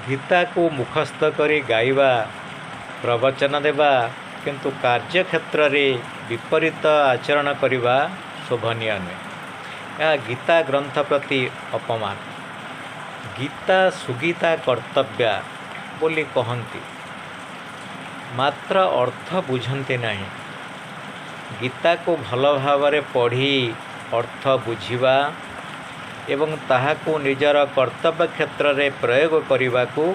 गीता को मुखस्थ करी गाइबा प्रवचन देवा किंतु कार्यक्षेत्र में विपरीत आचरण करने शोभनीय नुहे। यह गीता ग्रंथ प्रति अपमान। गीता सुगीता कर्तव्या बोली कहती मात्र अर्थ बुझती नहीं। गीता को भल भाव पढ़ी अर्थ बुझा एवं ताहाकू निजर कर्तव्य क्षेत्र में प्रयोग करने को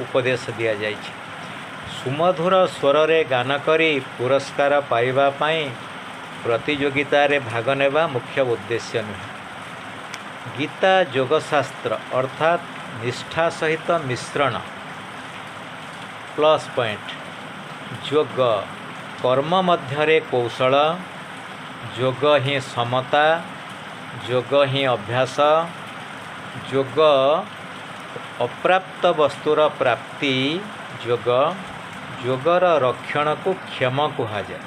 उपदेश दि जाए। सुमधुर स्वर रे गान करी पुरस्कार पाइबा पाई प्रतियोगिता रे भाग नेबा मुख्य उद्देश्य नुहे। गीता योगशास्त्र अर्थात निष्ठा सहित मिश्रण प्लस पॉइंट। योग कर्म मध्यरे कौशल, योग ही समता, योग ही अभ्यास, योग अप्राप्त वस्तुर प्राप्ति, योग योगर रक्षण को क्षेम कहुए।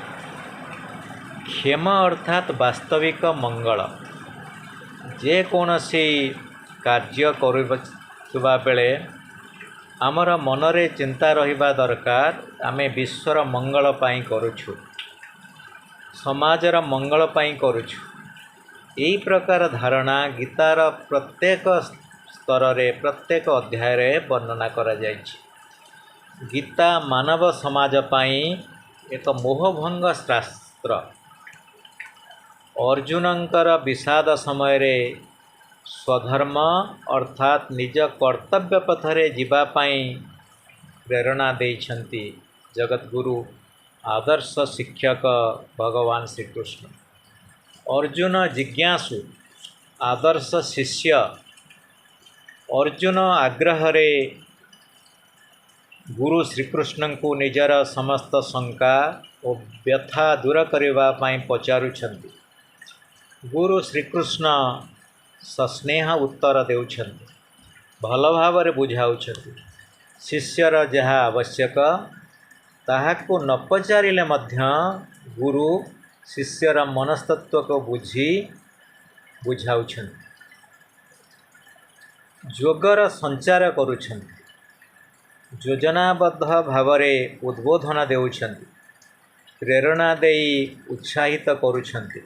क्षेम अर्थात वास्तविक मंगल। जेकोसी कार्य करुवा बेले आमर मनरे चिंता रहिबा दरकार आमे विश्वर मंगल पाई करुछु, समाजर मंगल पाई करुछु। यही प्रकार धारणा गीतार प्रत्येक स्तर रे प्रत्येक अध्याय रे वर्णना करा जायछि। गीता मानव समाज पाई एक मोहभंग शास्त्र। अर्जुनंकर विषाद समय रे स्वधर्म अर्थात निज कर्तव्य पथरे जीवा पाई प्रेरणा देइछन्ति जगद्गुरु आदर्श शिक्षक भगवान श्रीकृष्ण। अर्जुन जिज्ञासु आदर्श शिष्य। अर्जुन आग्रह रे गुरु श्रीकृष्ण को निजर समस्त शंका और व्यथा दूर करने पाई पचारुछन्ति। गुरु श्रीकृष्ण सस्नेह उत्तर देउछन्ति, भल भाव बुझाउछन्ति। शिष्यर जहाँ आवश्यक ताहाको न पचारिले मध्य गुरु शिष्यर मनस्तत्व को बुझी बुझाउछन्ति। योगर संचार करुछन्ति, योजनाबद्ध भावरे उद्बोधन देउछन्ति, प्रेरणा देई उत्साहित करुछन्ति।